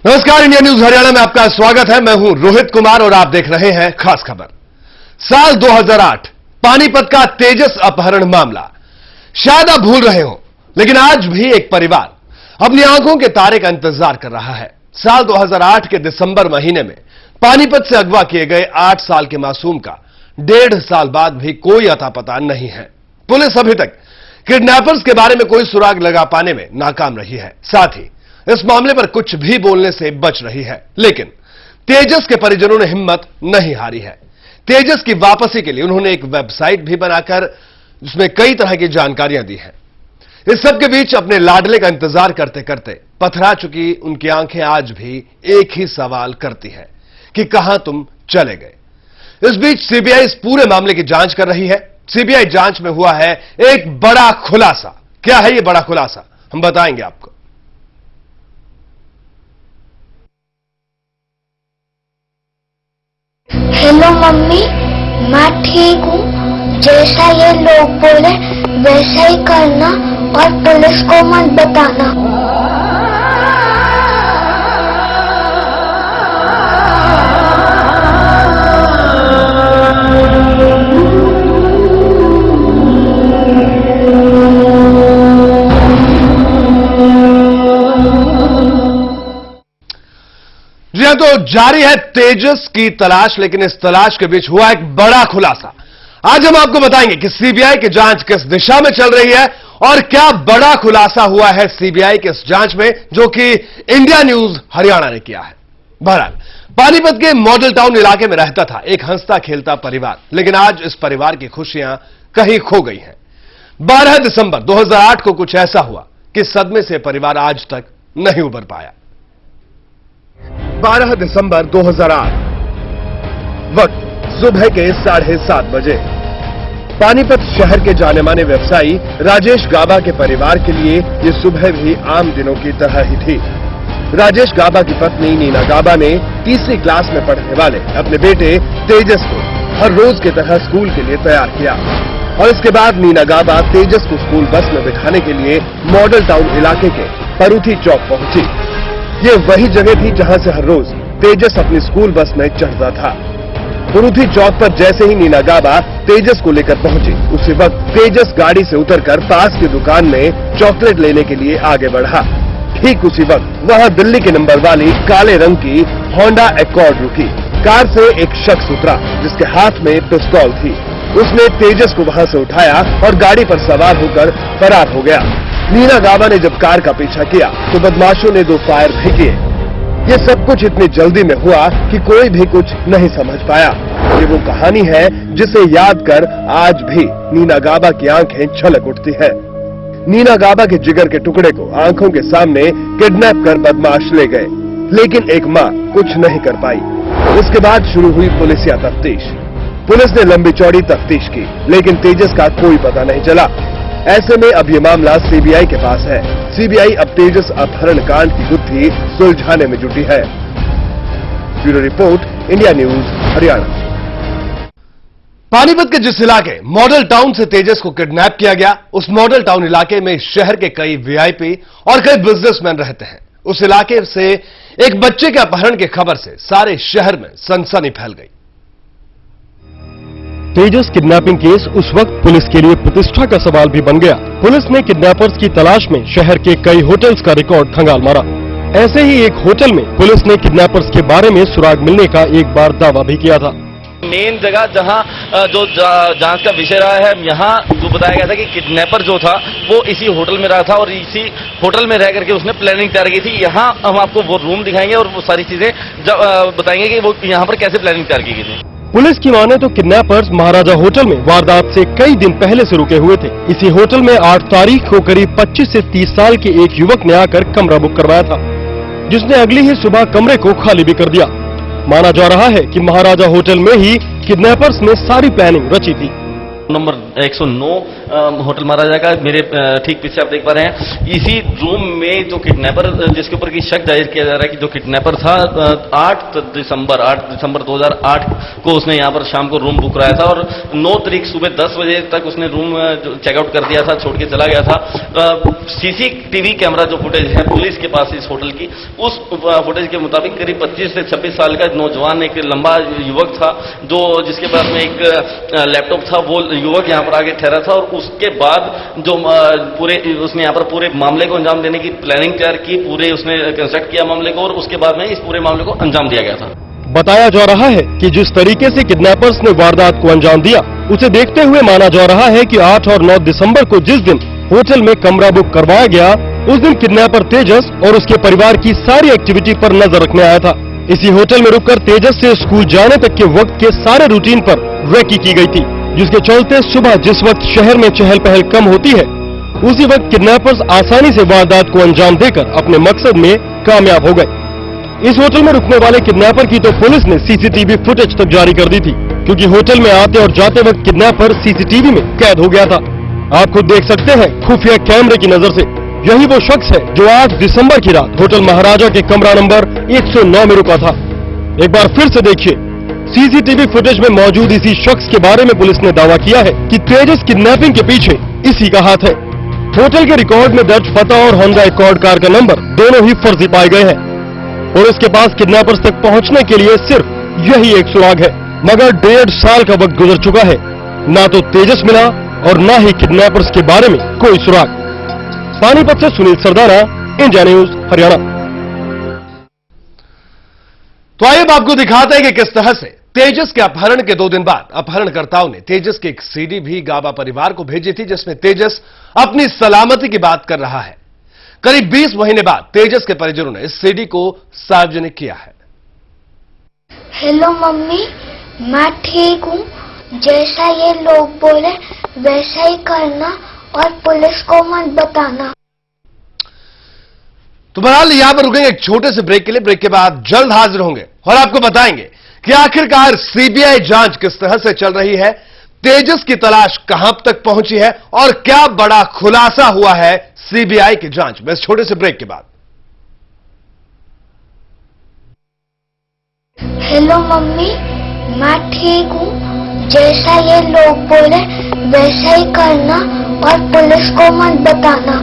नमस्कार, India news Haryana में आपका स्वागत है। मैं हूं रोहित कुमार और आप देख रहे हैं खास खबर। साल 2008 पानीपत का तेजस अपहरण मामला। शायद आप भूल रहे हो, लेकिन आज भी एक परिवार अपनी आंखों के तारे का इंतजार कर रहा है। साल 2008 के दिसंबर महीने में पानीपत से अगवा किए गए 8 साल के मासूम का 1.5 साल बाद भी कोई अता पता नहीं है। पुलिस अभी तक किडनैपर्स के बारे में कोई सुराग लगा पाने में नाकाम रही है। साथ ही इस मामले पर कुछ भी बोलने से बच रही है। लेकिन तेजस के परिजनों ने हिम्मत नहीं हारी है। तेजस की वापसी के लिए उन्होंने एक वेबसाइट भी बनाकर जिसमें कई तरह की जानकारियां दी हैं। इस सब के बीच अपने लाडले का इंतजार करते करते पथरा चुकी उनकी आंखें आज भी एक ही सवाल करती है कि कहां तुम चले गए। इस बीच सीबीआई इस पूरे मामले की जांच कर रही है। सीबीआई जांच में हुआ है एक बड़ा खुलासा। क्या है यह बड़ा खुलासा, हम बताएंगे आपको। हेलो मम्मी, मैं ठीक हूँ। जैसा ये लोग बोले वैसा ही करना और पुलिस को मत बताना। जी हां, तो जारी है तेजस की तलाश, लेकिन इस तलाश के बीच हुआ एक बड़ा खुलासा। आज हम आपको बताएंगे कि सीबीआई की जांच किस दिशा में चल रही है और क्या बड़ा खुलासा हुआ है सीबीआई के इस जांच में, जो कि इंडिया न्यूज हरियाणा ने किया है। बहरहाल, पानीपत के मॉडल टाउन इलाके में रहता था एक हंसता खेलता परिवार, लेकिन आज इस परिवार की खुशियां कहीं खो गई हैं। 12 दिसंबर 2008 को कुछ ऐसा हुआ कि सदमे से परिवार आज तक नहीं उबर पाया। 12 दिसंबर 2008, वक्त सुबह के 7:30 बजे। पानीपत शहर के जाने माने व्यवसायी राजेश गाबा के परिवार के लिए ये सुबह भी आम दिनों की तरह ही थी। राजेश गाबा की पत्नी नीना गाबा ने तीसरी क्लास में पढ़ने वाले अपने बेटे तेजस को हर रोज की तरह स्कूल के लिए तैयार किया और इसके बाद नीना गाबा तेजस को स्कूल बस में बिठाने के लिए मॉडल टाउन इलाके के परूथी चौक पहुंची। ये वही जगह थी जहां से हर रोज तेजस अपनी स्कूल बस में चढ़ता था। परूथी चौक पर जैसे ही नीना गाबा तेजस को लेकर पहुंची, उसी वक्त तेजस गाड़ी से उतरकर पास की दुकान में चॉकलेट लेने के लिए आगे बढ़ा। ठीक उसी वक्त वहां दिल्ली के नंबर वाली काले रंग की होंडा एकॉर्ड रुकी। कार से एक शख्स उतरा जिसके हाथ में पिस्तौल थी। उसने तेजस को वहां से उठाया और गाड़ी पर सवार होकर फरार हो गया। नीना गाबा ने जब कार का पीछा किया तो बदमाशों ने 2 फायर भी किए। ये सब कुछ इतनी जल्दी में हुआ कि कोई भी कुछ नहीं समझ पाया। ये वो कहानी है जिसे याद कर आज भी नीना गाबा की आंखें छलक उठती है। नीना गाबा के जिगर के टुकड़े को आंखों के सामने किडनैप कर बदमाश ले गए, लेकिन एक मां कुछ नहीं कर पाई। उसके बाद शुरू हुई पुलिसिया तफ्तीश। पुलिस ने लंबी चौड़ी तफ्तीश की, लेकिन तेजस का कोई पता नहीं चला। ऐसे में अब ये मामला सीबीआई के पास है। सीबीआई अब तेजस अपहरण कांड की गुत्थी सुलझाने में जुटी है। Bureau report, India news Haryana. Panipat के जिस इलाके मॉडल टाउन से तेजस को किडनैप किया गया, उस मॉडल टाउन इलाके में शहर के कई वीआईपी और कई बिजनेसमैन रहते हैं। उस इलाके से एक बच्चे के अपहरण की खबर से सारे शहर में सनसनी फैल गई। तेजस किडनैपिंग केस उस वक्त पुलिस के लिए प्रतिष्ठा का सवाल भी बन गया। पुलिस ने किडनैपर्स की तलाश में शहर के कई होटल्स का रिकॉर्ड खंगाल मारा। ऐसे ही एक होटल में पुलिस ने किडनैपर्स के बारे में सुराग मिलने का एक बार दावा भी किया था। मेन जगह जहां जो जांच का विषय रहा है, यहाँ जो बताया गया था कि किडनैपर जो था वो इसी होटल में रहा था और इसी होटल में रह करके उसने प्लानिंग तैयार की थी। यहाँ हम आपको वो रूम दिखाएंगे और वो सारी चीजें बताएंगे कि वो यहाँ पर कैसे प्लानिंग तैयार की गई थी। पुलिस की माने तो किडनैपर्स महाराजा होटल में वारदात से कई दिन पहले से रुके हुए थे। इसी होटल में 8 तारीख को करीब 25 से 30 साल के एक युवक ने आकर कमरा बुक करवाया था, जिसने अगली ही सुबह कमरे को खाली भी कर दिया। माना जा रहा है कि महाराजा होटल में ही किडनैपर्स ने सारी प्लानिंग रची थी। नंबर 109 होटल महाराजा का। मेरे ठीक पीछे आप देख पा रहे हैं, इसी रूम में जो किडनैपर जिसके ऊपर की शक जाहिर किया जा रहा है कि जो किडनैपर था 8 दिसंबर 2008 को उसने यहाँ पर शाम को रूम बुक कराया था और 9 तारीख सुबह 10 बजे तक उसने रूम चेकआउट कर दिया था, छोड़ के चला गया था। सीसीटीवी कैमरा जो फुटेज है पुलिस के पास इस होटल की, उस फुटेज के मुताबिक करीब 25 से 26 साल का नौजवान एक लंबा युवक था जो जिसके पास में एक लैपटॉप था, वो युवक यहाँ पर आगे ठहरा था और उसके बाद जो उसने यहाँ पर पूरे मामले को अंजाम देने की प्लानिंग तैयार की, पूरे उसने कंस्ट्रक्ट किया मामले को और उसके बाद में इस पूरे मामले को अंजाम दिया गया था। बताया जा रहा है कि जिस तरीके से किडनैपर्स ने वारदात को अंजाम दिया उसे देखते हुए माना जा रहा है कि 8 और 9 दिसंबर को जिस दिन होटल में कमरा बुक करवाया गया उस दिन किडनैपर तेजस और उसके परिवार की सारी एक्टिविटी पर नजर रखने आया था। इसी होटल में रुककर तेजस से स्कूल जाने तक के वक्त के सारे रूटीन पर रेकी की गई थी, जिसके चलते सुबह जिस वक्त शहर में चहल पहल कम होती है उसी वक्त किडनैपर्स आसानी से वारदात को अंजाम देकर अपने मकसद में कामयाब हो गए। इस होटल में रुकने वाले किडनैपर की तो पुलिस ने सीसीटीवी फुटेज तक जारी कर दी थी, क्योंकि होटल में आते और जाते वक्त किडनैपर सीसीटीवी में कैद हो गया था। आप खुद देख सकते हैं खुफिया कैमरे की नजर से यही वो शख्स है जो 8 दिसंबर की रात होटल महाराजा के कमरा नंबर 109 में रुका था। एक बार फिर से देखिए, सीसीटीवी फुटेज में मौजूद इसी शख्स के बारे में पुलिस ने दावा किया है कि तेजस किडनैपिंग के पीछे इसी का हाथ है। होटल के रिकॉर्ड में दर्ज पता और होंडा एकॉर्ड कार का नंबर दोनों ही फर्जी पाए गए हैं और उसके पास किडनैपर्स तक पहुंचने के लिए सिर्फ यही एक सुराग है। मगर 1.5 साल का वक्त गुजर चुका है, ना तो तेजस मिला और ना ही किडनैपर्स के बारे में कोई सुराग। पानीपत से सुनील सरदारा, इंडिया न्यूज हरियाणा। तो आइए आपको दिखाते हैं कि किस तरह से तेजस के अपहरण के 2 दिन बाद अपहरणकर्ताओं ने तेजस की एक सीडी भी गाबा परिवार को भेजी थी, जिसमें तेजस अपनी सलामती की बात कर रहा है। करीब 20 महीने बाद तेजस के परिजनों ने इस सीडी को सार्वजनिक किया है। हेलो मम्मी, मैं ठीक हूँ, जैसा ये लोग बोले वैसा ही करना और पुलिस को मत बताना। तो बहरहाल यहां पर रुकेंगे एक छोटे से ब्रेक के लिए। ब्रेक के बाद जल्द हाजिर होंगे और आपको बताएंगे कि आखिरकार सीबीआई जांच किस तरह से चल रही है, तेजस की तलाश कहां तक पहुंची है और क्या बड़ा खुलासा हुआ है सीबीआई की जांच में। इस छोटे से ब्रेक के बाद। हेलो मम्मी, मैं ठीक हूँ, जैसा ये लोग बोले वैसा ही करना और पुलिस को मत बताना।